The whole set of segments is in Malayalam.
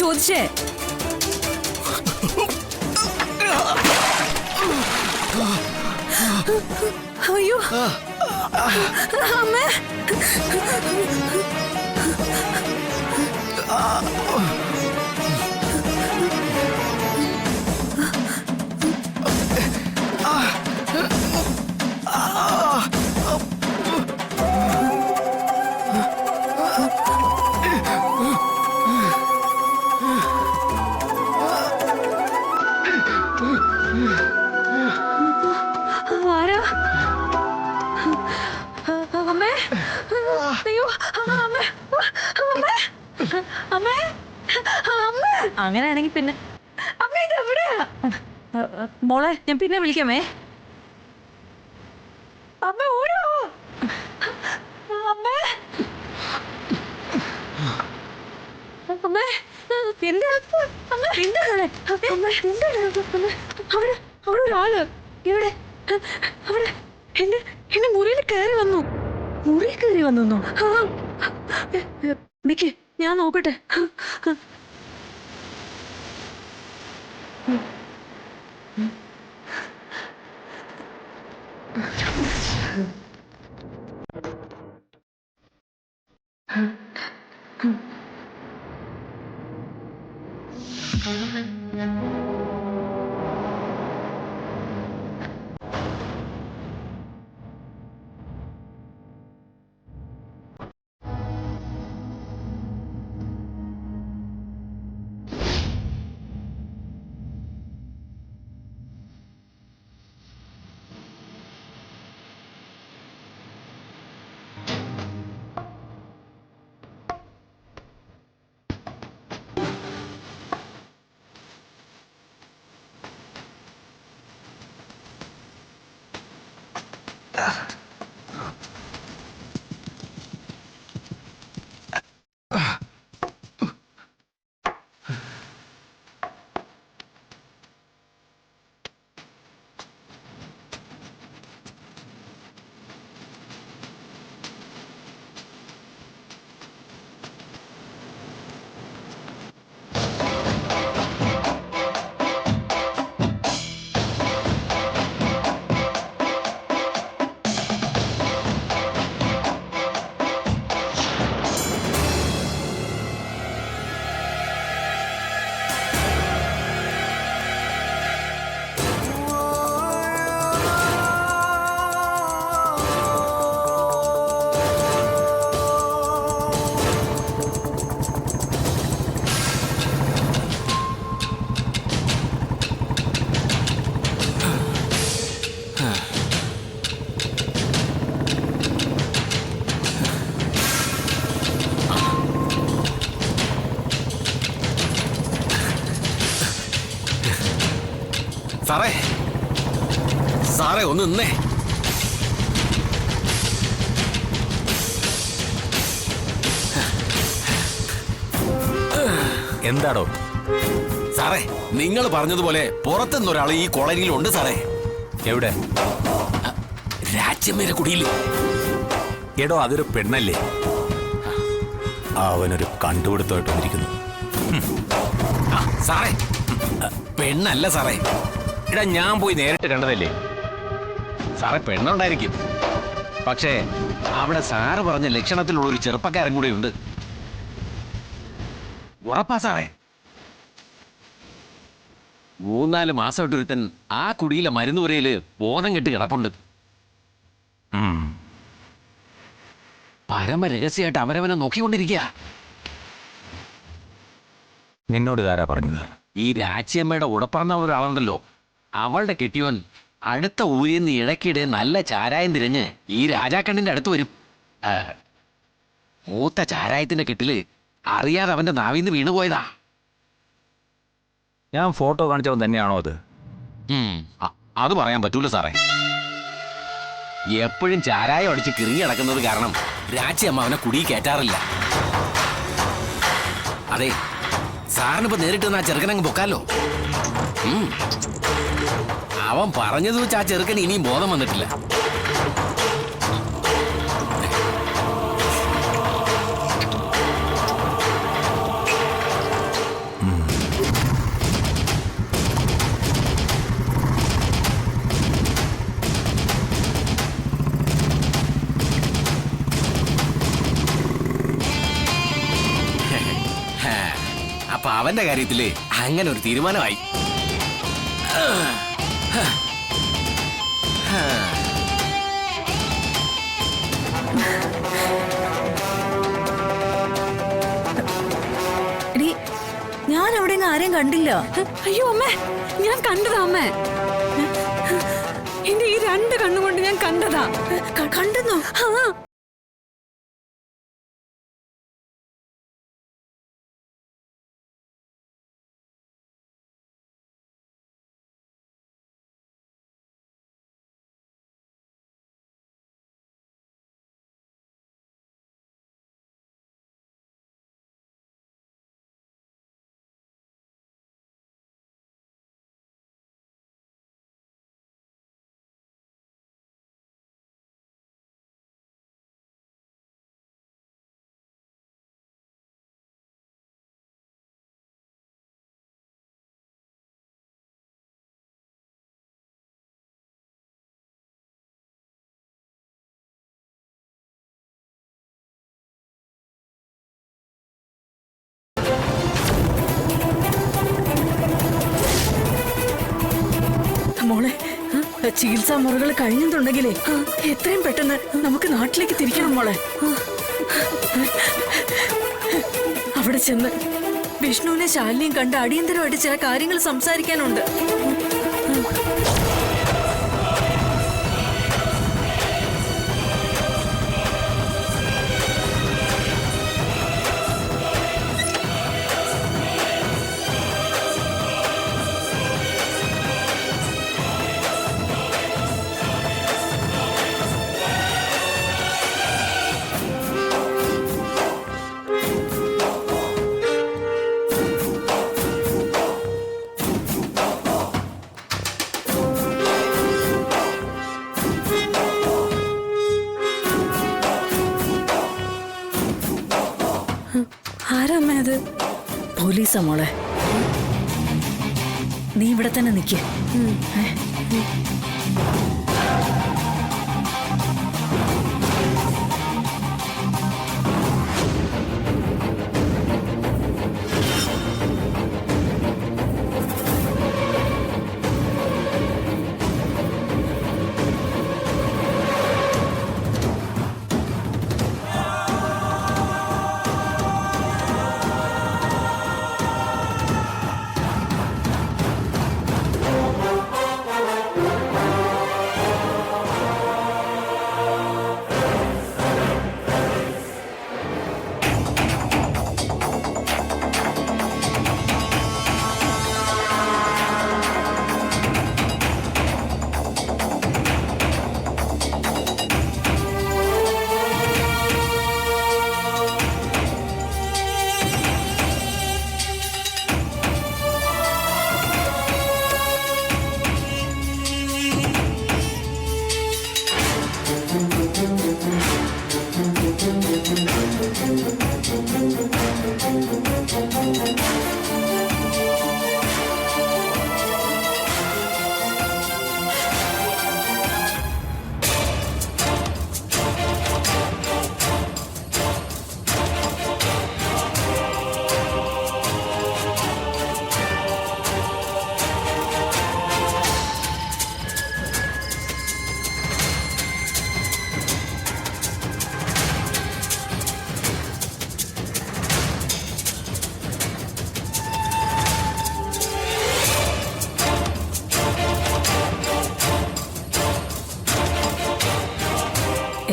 ചോദിച്ചേ? അയ്യോ അമ്മേ. ആരാ? അമ്മേ, അയ്യോ അമ്മേ, അമ്മേ, അമ്മേ, അമ്മേ. അങ്ങനെയാണെങ്കിൽ പിന്നെ അമ്മ ഇത് എവിടെയാ? മോളെ ഞാൻ പിന്നെ വിളിക്കാമേ. അമ്മ ഓടോ. അമ്മേ, അമ്മേ, എന്താ അമ്മ? എന്താണ് അമ്മ? എന്താണ് അവിടെ? അവിടെ ഒരാള് ഇവിടെ അവിടെ എന്റെ മുറിയിൽ കയറി വന്നു. മുറിയിൽ കയറി വന്നു? നിക്ക്, ഞാൻ നോക്കട്ടെ. സാറേ, സാറേ ഒന്ന് നിന്നേ. എന്താടോ? സാറേ, നിങ്ങൾ പറഞ്ഞതുപോലെ പുറത്തുനിന്നൊരാൾ ഈ കോളനിയിലുണ്ട് സാറേ. എവിടെ? രാജ്യമേരെ കുടിയിൽ. എടോ, അതൊരു പെണ്ണല്ലേ? അവനൊരു കണ്ടുപിടുത്തമായിട്ട് വന്നിരിക്കുന്നു. സാറേ, പെണ്ണല്ല സാറേ. എടാ, ഞാൻ പോയി നേരിട്ട് കണ്ടതല്ലേ? സാറേ, പെണ്ണുണ്ടായിരിക്കും. പക്ഷേ അവിടെ സാറ് പറഞ്ഞ ലക്ഷണത്തിലുള്ള ഒരു ചെറുപ്പക്കാരൻ കൂടെ ഉണ്ട്. ഉറപ്പാ സാറേ. 3-4 മാസമായിട്ട് ഒരുത്തൻ ആ കുടിയിലെ മരുന്ന് പുരയില് ബോധം കെട്ട് കിടപ്പുണ്ട്. പരമ രഹസ്യമായിട്ട് അവരവനെ നോക്കിക്കൊണ്ടിരിക്കുക. നിന്നോട് ഇതാരാ പറഞ്ഞത്? ഈ രാച്ചിയമ്മയുടെ ഉടപ്പറന്ന ഒരാളുണ്ടല്ലോ, അവളുടെ കെട്ടിയോൻ അടുത്ത ഊരിൽ നിന്ന് ഇടയ്ക്കിടെ നല്ല ചാരായം തിരഞ്ഞ് ഈ രാജാക്കണ്ണിന്റെ അടുത്ത് വരും. മൂത്ത ചാരായത്തിന്റെ കെട്ടില് അറിയാതെ അവന്റെ നാവിന്ന് വീണുപോയതാ. ഞാൻ ഫോട്ടോ കാണിച്ചവൻ തന്നെയാണോ അത്? അത് പറയാൻ പറ്റൂല സാറേ. എപ്പോഴും ചാരായം അടിച്ച് കിറങ്ങി കിടക്കുന്നത് കാരണം രാച്ചിയമ്മ അവനെ കുടി കയറ്റാറില്ല. അതെ, സാറിനിപ്പോ നേരിട്ട് ആ ചെറുക്കനങ്ങ് പൊക്കാലോ. അവൻ പറഞ്ഞത് വെച്ച് ആ ചെറുക്കന് ഇനിയും ബോധം വന്നിട്ടില്ല. അപ്പൊ അവന്റെ കാര്യത്തില് അങ്ങനെ ഒരു തീരുമാനമായി. ഞാൻ അവിടെ ആരെയും കണ്ടില്ല. അയ്യോ അമ്മേ, ഞാൻ കണ്ടതാ അമ്മേ. എന്റെ ഈ 2 കണ്ണുകൊണ്ട് ഞാൻ കണ്ടതാ. കണ്ടെന്നോ? മോളെ, ചികിത്സാ മുറകൾ കഴിഞ്ഞിട്ടുണ്ടെങ്കിലേ എത്രയും പെട്ടെന്ന് നമുക്ക് നാട്ടിലേക്ക് തിരിക്കണം മോളെ. അവിടെ ചെന്ന് വിഷ്ണുവിനെ ശാലിനിയും കണ്ട് അടിയന്തരമായിട്ട് ചില കാര്യങ്ങൾ സംസാരിക്കാനുണ്ട്. ആരമ്മ അത്? പോലീസാ മോളെ. നീ ഇവിടെ തന്നെ നിൽക്ക്.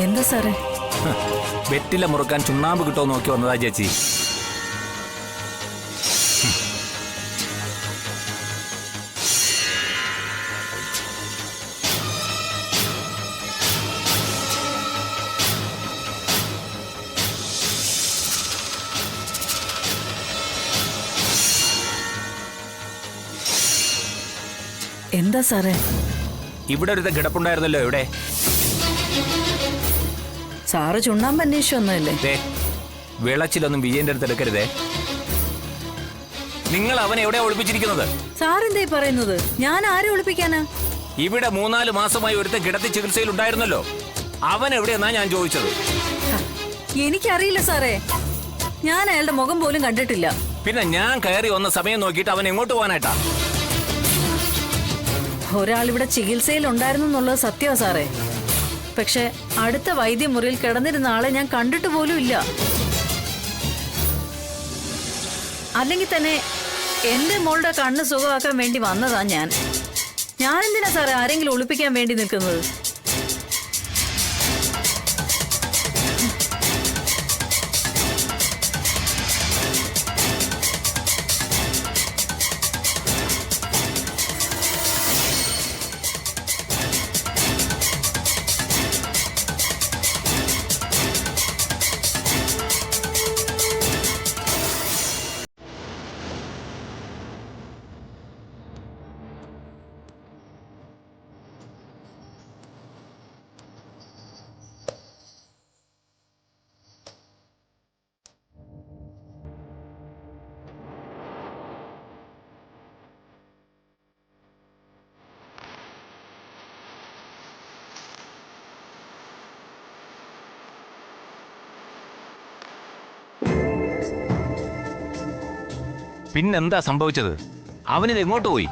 എന്താ സാറേ? വെറ്റില മുറുക്കാൻ ചുണ്ണാമ്പ് കിട്ടുമോ നോക്കി വന്നതാ ചേച്ചി. എന്താ സാറേ? ഇവിടെ ഒരു കിടപ്പുണ്ടായിരുന്നല്ലോ. ഇവിടെ സാറ് ചുണ്ണാമ്പ് അന്വേഷിച്ചു വന്നതല്ലേ? വിളച്ചിലൊന്നും വിജയന്റെ അടുത്ത് എടുക്കരുതേ. നിങ്ങൾ അവനെ എവിടെയാ ഒളിപ്പിച്ചിരിക്കുന്നത്? സാറെന്തേ പറയുന്നത്? ഞാൻ ആരെ ഒളിപ്പിക്കാനാ? ഇവിടെ 3-4 മാസമായി ഒരുത്ത കിടത്തി ചികിത്സയിൽ ഉണ്ടായിരുന്നല്ലോ. അവൻ എവിടെയെന്നാ ഞാൻ ചോദിച്ചത്. എനിക്കറിയില്ല സാറേ, ഞാൻ അയാളുടെ മുഖം പോലും കണ്ടിട്ടില്ല. പിന്നെ ഞാൻ കയറി വന്ന സമയം നോക്കിയിട്ട് അവൻ എങ്ങോട്ട് പോകാനായിട്ടാ? ഒരാളിവിടെ ചികിത്സയിൽ ഉണ്ടായിരുന്നു എന്നുള്ളത് സത്യമാ സാറേ. പക്ഷെ അടുത്ത വൈദ്യമുറിയിൽ കിടന്നിരുന്ന ആളെ ഞാൻ കണ്ടിട്ട് പോലും ഇല്ല. അല്ലെങ്കിൽ തന്നെ എന്റെ മോളുടെ കണ്ണ് സുഖമാക്കാൻ വേണ്ടി വന്നതാ ഞാൻ. ഞാനെന്തിനാ സാറേ ആരെങ്കിലും ഒളിപ്പിക്കാൻ വേണ്ടി നിൽക്കുന്നത്? പിന്നെന്താ സംഭവിച്ചത്? അവനിത് എങ്ങോട്ട് പോയി?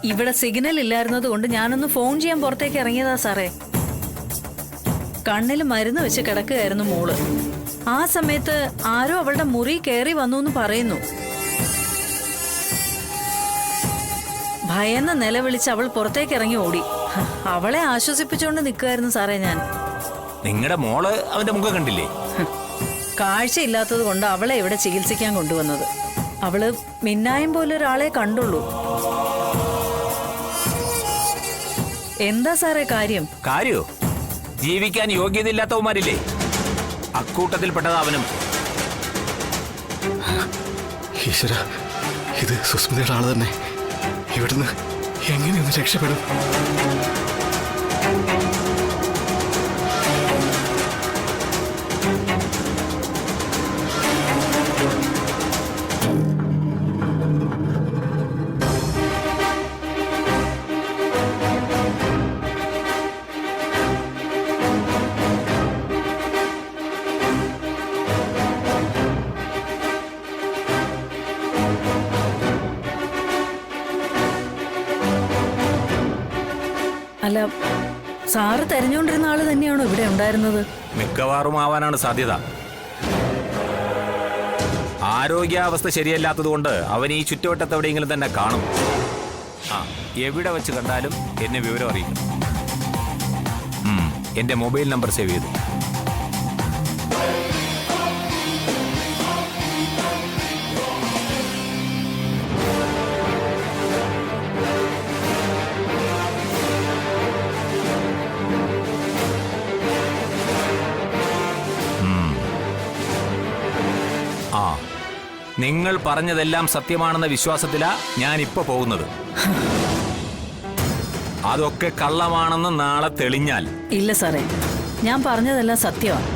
ഇവിടെ സിഗ്നൽ ഇല്ലായിരുന്നത് കൊണ്ട് ഞാനൊന്ന് ഫോൺ ചെയ്യാൻ പുറത്തേക്ക് ഇറങ്ങിയതാ സാറേ. കണ്ണിൽ മരുന്ന് വെച്ച് കിടക്കുകയായിരുന്നു മോള്. ആ സമയത്ത് ആരോ അവളുടെ മുറി കയറി വന്നു എന്ന് പറയുന്നു. ഭയന്ന് നിലവിളിച്ച് അവൾ പുറത്തേക്ക് ഇറങ്ങി ഓടി. അവളെ ആശ്വസിപ്പിച്ചുകൊണ്ട് നിൽക്കുകയായിരുന്നു സാറേ ഞാൻ. നിങ്ങളുടെ മോള് അവന്റെ മുഖം കണ്ടില്ലേ? കാഴ്ചയില്ലാത്തത് കൊണ്ട് അവളെ ഇവിടെ ചികിത്സിക്കാൻ കൊണ്ടുവന്നത്. അവള് മിന്നായം പോലെ ഒരാളെ കണ്ടുള്ളൂ. എന്താ സാറേ കാര്യം? കാര്യോ? ജീവിക്കാൻ യോഗ്യതയില്ലാത്തവന്മാരില്ലേ, അക്കൂട്ടത്തിൽപ്പെട്ടത് അവനും. ഈശ്വര, ഇത് സുസ്മിതയുടെ ആള് തന്നെ. ഇവിടുന്ന് എങ്ങനെയൊന്ന് രക്ഷപ്പെടും? അല്ല, സാറ് തെരഞ്ഞുകൊണ്ടിരുന്ന ആള് തന്നെയാണോ ഇവിടെ ഉണ്ടായിരുന്നത്? മിക്കവാറും ആവാനാണ് സാധ്യത. ആരോഗ്യാവസ്ഥ ശരിയല്ലാത്തത് കൊണ്ട് അവൻ ഈ ചുറ്റുവട്ടത്ത് എവിടെയെങ്കിലും തന്നെ കാണും. എവിടെ വെച്ച് കണ്ടാലും എന്നെ വിവരം അറിയിക്കണം. എന്റെ മൊബൈൽ നമ്പർ സേവ് ചെയ്തു. നിങ്ങൾ പറഞ്ഞതെല്ലാം സത്യമാണെന്ന വിശ്വാസത്തിലാ ഞാൻ ഇപ്പൊ പോകുന്നത്. അതൊക്കെ കള്ളമാണെന്ന് നാളെ തെളിഞ്ഞാൽ? ഇല്ല സാറേ, ഞാൻ പറഞ്ഞതെല്ലാം സത്യമാണ്.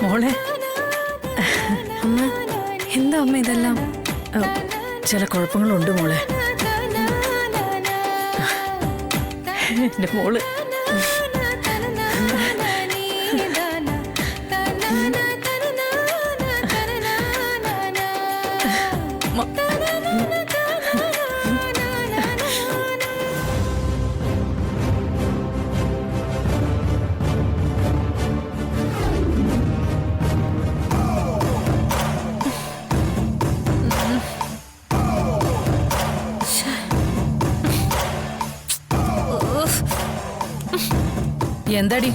മോളെ, അമ്മ എന്താ അമ്മ ഇതെല്ലാം? ചില കുഴപ്പങ്ങളുണ്ട് മോളെ. എന്റെ മോള് എന്താടി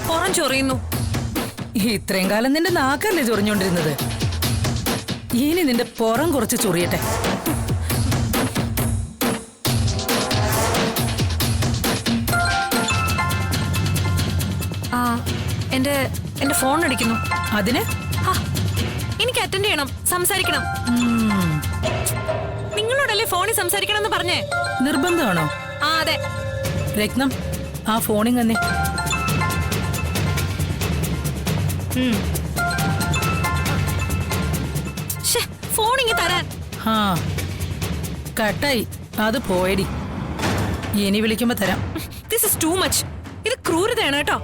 പുറം ചൊറിയുന്നു? ഇത്രയും കാലം നിന്റെ നാക്കല്ലേ ചൊറിഞ്ഞോണ്ടിരുന്നത്? ഇനി നിന്റെ പുറം കുറച്ച് ചൊറിയട്ടെ. എന്റെ ഫോൺ അടിക്കുന്നു. അതിന് എനിക്ക് അറ്റൻഡ് ചെയ്യണം, സംസാരിക്കണം. നിങ്ങളോടല്ലേ ഫോണിൽ സംസാരിക്കണം എന്ന് പറഞ്ഞേ? നിർബന്ധമാണോ? അതെ. രത്നം, ആ ഫോണിങ് തന്നെ. ഫോൺ ഇങ്ങ് തരാൻ. ആ കട്ടായി, അത് പോയടി. ഇനി വിളിക്കുമ്പോ തരാം. This is too much. ഇത് ക്രൂരതയാണ് കേട്ടോ.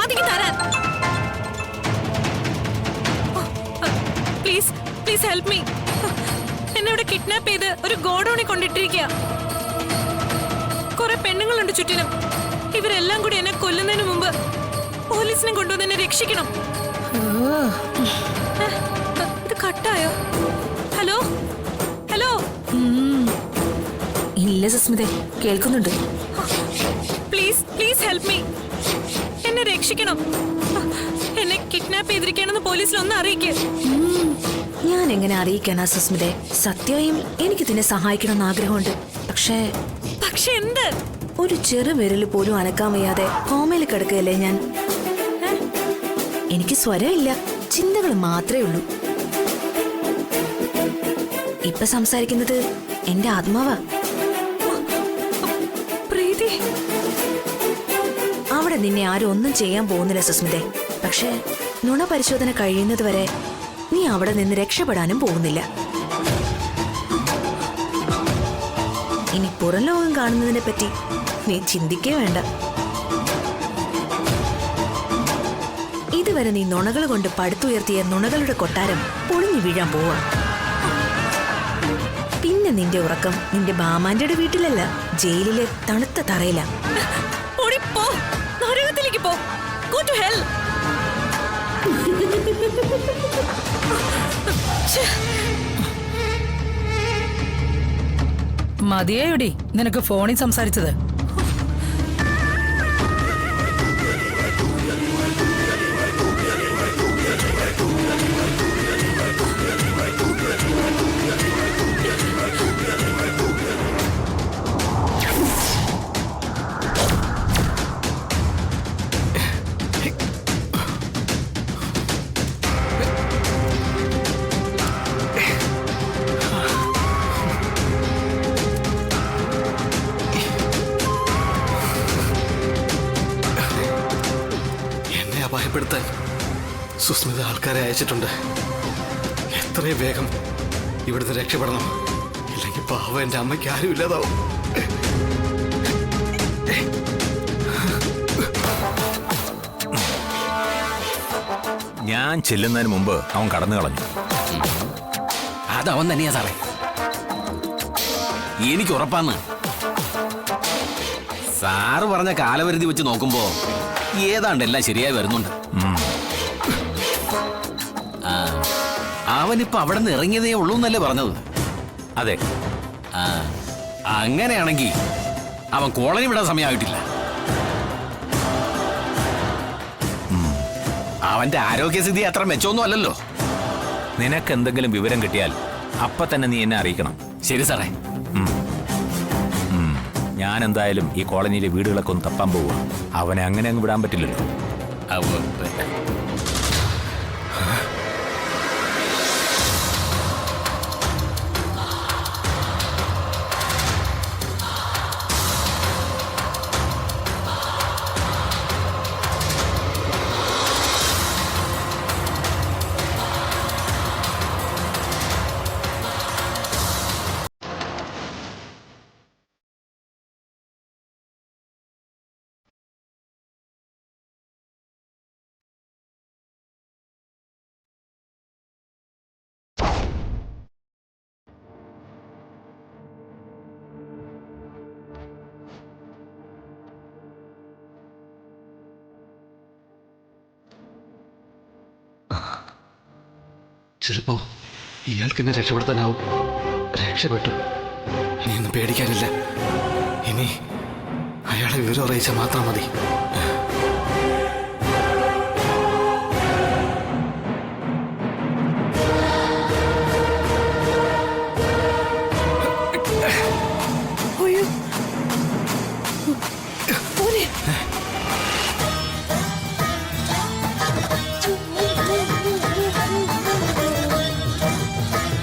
അതിങ്ങ് തരാൻ. Please please help me. എന്നെ ഇവിടെ കിഡ്നാപ്പ് ചെയ്ത് ഒരു ഗോഡൌണിൽ കൊണ്ടിട്ടിരിക്കുക. കുറെ പെണ്ണുങ്ങളുണ്ട് ചുറ്റിനും. ഇവരെല്ലാം കൂടി എന്നെ കൊല്ലുന്നതിന് മുമ്പ് പോലീസിനെ കൊണ്ടുവന്ന് എന്നെ രക്ഷിക്കണം. ഇത് കട്ടായോ? Hello hello. ഇല്ല സുസ്മിത, കേൾക്കുന്നുണ്ട്. Please please help me. എന്നെ രക്ഷിക്കണം. എന്നെ കിഡ്നാപ്പ് ചെയ്തിരിക്കുകയാണെന്ന് പോലീസിൽ ഒന്ന് അറിയിക്കേ. ഞാൻ എങ്ങനെ അറിയിക്കാനാ സുസ്മിതെ? സത്യമായും എനിക്ക് ഇതിനെ സഹായിക്കണമെന്ന് ആഗ്രഹമുണ്ട്. പക്ഷേ പക്ഷെ എന്ത്? ഒരു ചെറു വിരൽ പോലും അനക്കാൻ വയ്യാതെ കോമയിൽ കിടക്കുകയല്ലേ ഞാൻ. എനിക്ക് സ്വരമില്ല, ചിന്തകൾ മാത്രമേ ഉള്ളൂ. ഇപ്പൊ സംസാരിക്കുന്നത് എന്റെ ആത്മാവാ. പ്രീതി, അവിടെ നിന്നെ ആരും ഒന്നും ചെയ്യാൻ പോകുന്നില്ല സുസ്മിതെ. പക്ഷേ നുണ പരിശോധന കഴിയുന്നത് വരെ നീ അവിടെ നിന്ന് രക്ഷപ്പെടാനും പോകുന്നില്ല. ഇനി പുറം ലോകം കാണുന്നതിനെ പറ്റി നീ ചിന്തിക്കേ വേണ്ട. ഇതുവരെ നീ നുണകൾ കൊണ്ട് പടുത്തുയർത്തിയ നുണകളുടെ കൊട്ടാരം പൊളിഞ്ഞു വീഴാൻ പോവാ. പിന്നെ നിന്റെ ഉറക്കം നിന്റെ ബാമാന്റെ വീട്ടിലല്ല, ജയിലിലെ തണുത്ത തറയില. പോ, നരകത്തിലേക്ക് പോ. Go to hell. മതിയായോടി നിനക്ക് ഫോണിൽ സംസാരിച്ചത്? അപായപ്പെടുത്താൻ സുസ്മിത ആൾക്കാരെ അയച്ചിട്ടുണ്ട്. എത്രയും വേഗം ഇവിടുന്ന് രക്ഷപ്പെടണം, ഇല്ലെങ്കിൽ പാവം എൻ്റെ അമ്മയ്ക്ക് ആരും ഇല്ലാതാവും. ഞാൻ ചെല്ലുന്നതിന് മുമ്പ് അവൻ കടന്നു കളഞ്ഞു. അതവൻ തന്നെയാ സാറേ, എനിക്ക് ഉറപ്പാന്ന്. സാറ് പറഞ്ഞ കാലപരിധി വെച്ച് നോക്കുമ്പോ ഏതാണ്ട് എല്ലാം ശരിയായി വരുന്നുണ്ട്. അവനിപ്പോ അവിടെ നിന്ന് ഇറങ്ങിയതേ ഉള്ളൂ എന്നല്ലേ പറഞ്ഞത്? അതെ. അങ്ങനെയാണെങ്കിൽ അവൻ കോളനി വിടാൻ സമയമായിട്ടില്ല. അവന്റെ ആരോഗ്യസ്ഥിതി അത്ര മെച്ചമൊന്നും അല്ലല്ലോ. നിനക്ക് എന്തെങ്കിലും വിവരം കിട്ടിയാൽ അപ്പൊ തന്നെ നീ എന്നെ അറിയിക്കണം. ശരി സാറേ. ഞാൻ എന്തായാലും ഈ കോളനിയിലെ വീടുകളൊക്കെ ഒന്ന് തപ്പാൻ പോവുക. അവനെ അങ്ങനെ അങ്ങ് വിടാൻ പറ്റില്ലല്ലോ. ചിലപ്പോ ഇയാൾക്ക് എന്നെ രക്ഷപ്പെടുത്താനാവും. രക്ഷപ്പെട്ടു, ഇനിയൊന്നും പേടിക്കാനില്ല. ഇനി അയാളെ വിവരം അറിയിച്ചാൽ മാത്രം മതി.